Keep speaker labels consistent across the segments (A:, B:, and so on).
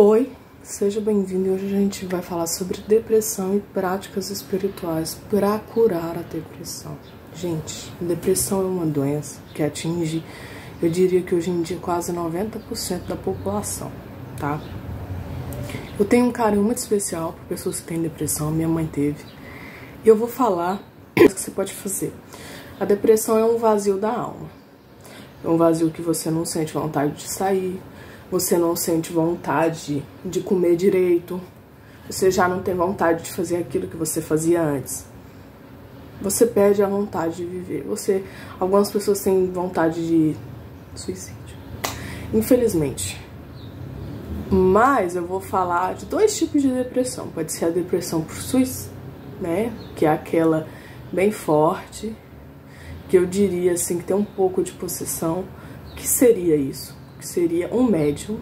A: Oi, seja bem-vindo e hoje a gente vai falar sobre depressão e práticas espirituais para curar a depressão. Gente, depressão é uma doença que atinge, eu diria que hoje em dia quase 90% da população, tá? Eu tenho um carinho muito especial por pessoas que têm depressão, minha mãe teve. E eu vou falar o que você pode fazer. A depressão é um vazio da alma. É um vazio que você não sente vontade de sair, você não sente vontade de comer direito, você já não tem vontade de fazer aquilo que você fazia antes. Você perde a vontade de viver. Algumas pessoas têm vontade de suicídio, infelizmente. Mas eu vou falar de dois tipos de depressão. Pode ser a depressão por suicídio, né? Que é aquela bem forte, que eu diria assim que tem um pouco de possessão. Que seria isso? Que seria um médium,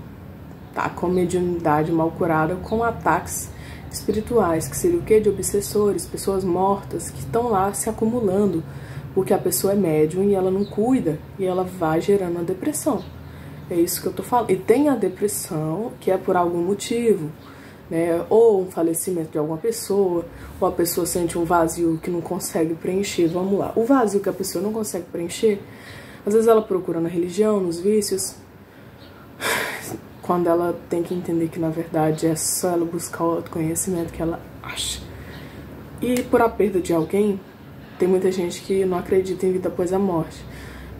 A: tá? Com mediunidade mal curada, com ataques espirituais, que seria o quê? De obsessores, pessoas mortas que estão lá se acumulando, porque a pessoa é médium e ela não cuida, e ela vai gerando a depressão. É isso que eu tô falando. E tem a depressão que é por algum motivo, né? Ou um falecimento de alguma pessoa, ou a pessoa sente um vazio que não consegue preencher. Vamos lá. O vazio que a pessoa não consegue preencher, às vezes ela procura na religião, nos vícios, quando ela tem que entender que na verdade é só ela buscar o autoconhecimento que ela acha. E por a perda de alguém, tem muita gente que não acredita em vida após a morte.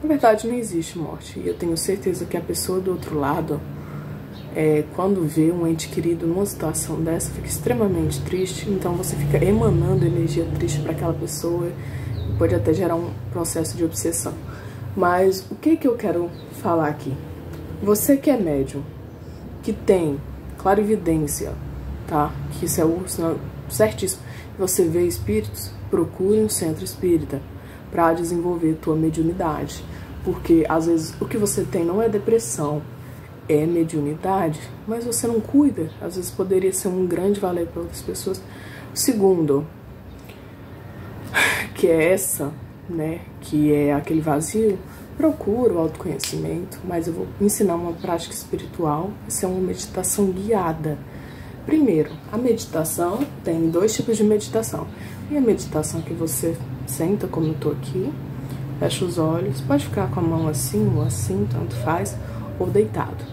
A: Na verdade não existe morte, e eu tenho certeza que a pessoa do outro lado, quando vê um ente querido numa situação dessa, fica extremamente triste. Então você fica emanando energia triste para aquela pessoa e pode até gerar um processo de obsessão. Mas o que eu quero falar aqui? Você que é médium, que tem clarividência, tá? Que isso é o sinal certíssimo. Você vê espíritos, procure um centro espírita para desenvolver tua mediunidade. Porque às vezes o que você tem não é depressão, é mediunidade, mas você não cuida. Às vezes poderia ser um grande valer para outras pessoas. Segundo, que é essa, né? Que é aquele vazio. Procura o autoconhecimento, mas eu vou ensinar uma prática espiritual. Isso é uma meditação guiada. Primeiro, a meditação tem dois tipos de meditação. E a meditação que você senta, como eu tô aqui, fecha os olhos, pode ficar com a mão assim ou assim, tanto faz, ou deitado.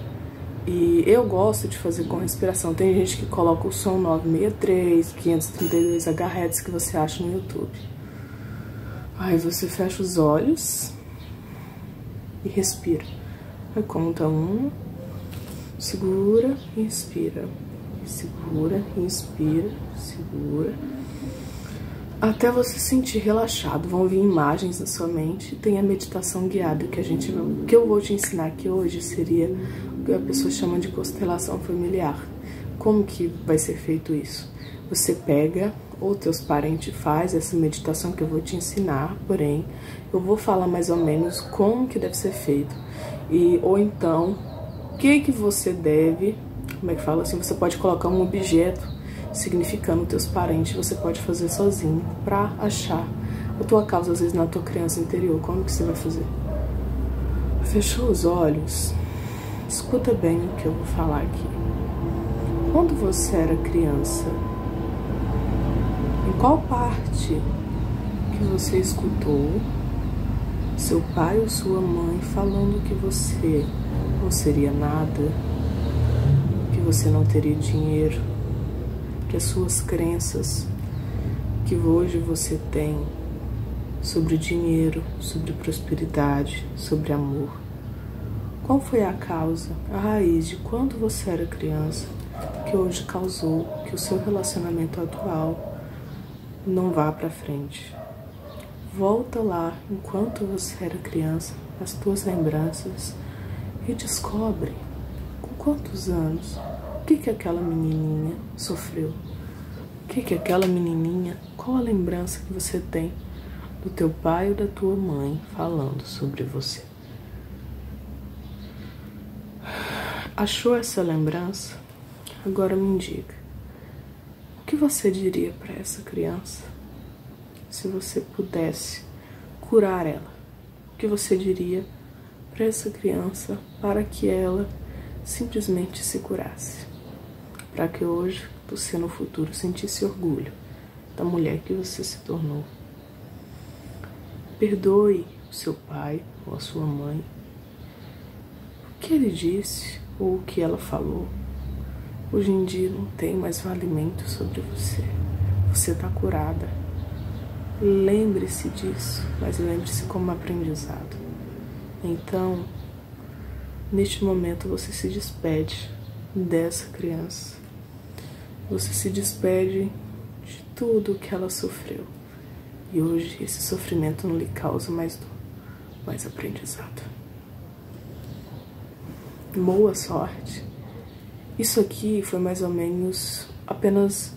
A: E eu gosto de fazer com respiração. Tem gente que coloca o som 963, 532 Hz que você acha no YouTube. Aí você fecha os olhos e respira. Aí conta 1, segura e inspira. Segura e inspira, segura. Até você sentir relaxado. Vão vir imagens na sua mente. Tem a meditação guiada o que eu vou te ensinar aqui hoje seria o que a pessoa chama de constelação familiar. Como que vai ser feito isso? Você pega, ou teus parentes faz essa meditação que eu vou te ensinar, porém eu vou falar mais ou menos como que deve ser feito. Ou então, o que você deve, como é que fala assim, você pode colocar um objeto significando teus parentes, você pode fazer sozinho pra achar a tua causa, às vezes na tua criança interior. Como que você vai fazer? Fechou os olhos, escuta bem o que eu vou falar aqui. Quando você era criança, em qual parte que você escutou seu pai ou sua mãe falando que você não seria nada, que você não teria dinheiro, que as suas crenças que hoje você tem sobre dinheiro, sobre prosperidade, sobre amor, qual foi a causa, a raiz de quando você era criança que hoje causou que o seu relacionamento atual não vá pra frente? Volta lá enquanto você era criança, as tuas lembranças, e descobre com quantos anos, o que aquela menininha sofreu, o que aquela menininha, qual a lembrança que você tem do teu pai ou da tua mãe falando sobre você. Achou essa lembrança? Agora me diga, o que você diria para essa criança se você pudesse curar ela? O que você diria para essa criança para que ela simplesmente se curasse? para que hoje você no futuro sentisse orgulho da mulher que você se tornou. Perdoe o seu pai ou a sua mãe. O que ele disse ou o que ela falou, hoje em dia não tem mais valimento sobre você. Você está curada. Lembre-se disso, mas lembre-se como aprendizado. Então, neste momento você se despede dessa criança. Você se despede de tudo que ela sofreu. E hoje esse sofrimento não lhe causa mais dor, mas aprendizado. Boa sorte. Isso aqui foi mais ou menos apenas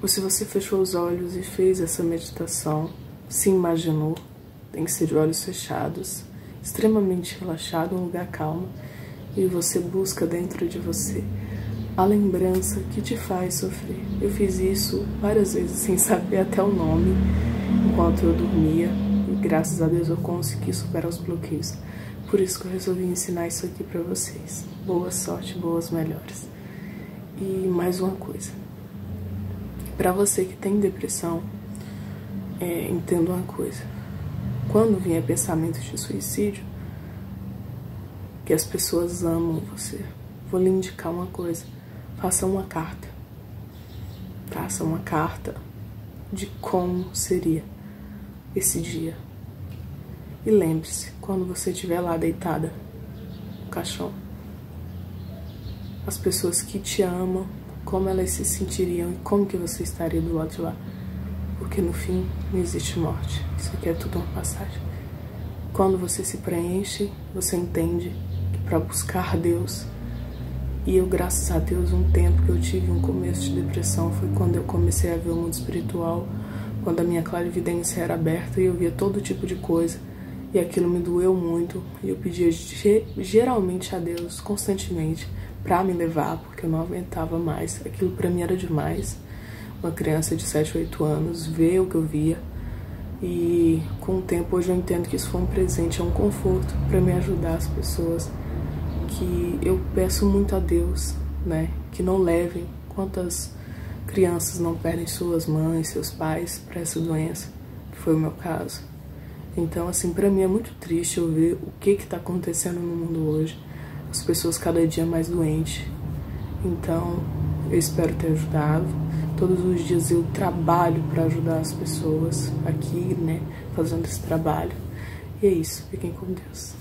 A: se você fechou os olhos e fez essa meditação, se imaginou, tem que ser de olhos fechados, extremamente relaxado, um lugar calmo, e você busca dentro de você a lembrança que te faz sofrer. Eu fiz isso várias vezes sem saber até o nome, enquanto eu dormia, e graças a Deus eu consegui superar os bloqueios. Por isso que eu resolvi ensinar isso aqui pra vocês. Boa sorte, boas melhoras. E mais uma coisa. Pra você que tem depressão, entenda uma coisa. Quando vier pensamentos de suicídio, que as pessoas amam você, vou lhe indicar uma coisa. Faça uma carta. Faça uma carta de como seria esse dia. E lembre-se, quando você estiver lá deitada no caixão, as pessoas que te amam, como elas se sentiriam e como que você estaria do lado de lá. Porque no fim não existe morte. Isso aqui é tudo uma passagem. Quando você se preenche, você entende que para buscar Deus, e eu, graças a Deus, um tempo que eu tive um começo de depressão foi quando eu comecei a ver o mundo espiritual, quando a minha clarividência era aberta e eu via todo tipo de coisa, e aquilo me doeu muito, e eu pedia geralmente a Deus, constantemente, pra me levar, porque eu não aguentava mais. Aquilo pra mim era demais. Uma criança de 7, 8 anos ver o que eu via. E com o tempo hoje eu entendo que isso foi um presente, é um conforto pra me ajudar as pessoas. Que eu peço muito a Deus, né, que não levem. Quantas crianças não perdem suas mães, seus pais pra essa doença, que foi o meu caso. Então, assim, pra mim é muito triste eu ver o que tá acontecendo no mundo hoje. As pessoas cada dia mais doentes. Então, eu espero ter ajudado. Todos os dias eu trabalho para ajudar as pessoas aqui, né, fazendo esse trabalho. E é isso. Fiquem com Deus.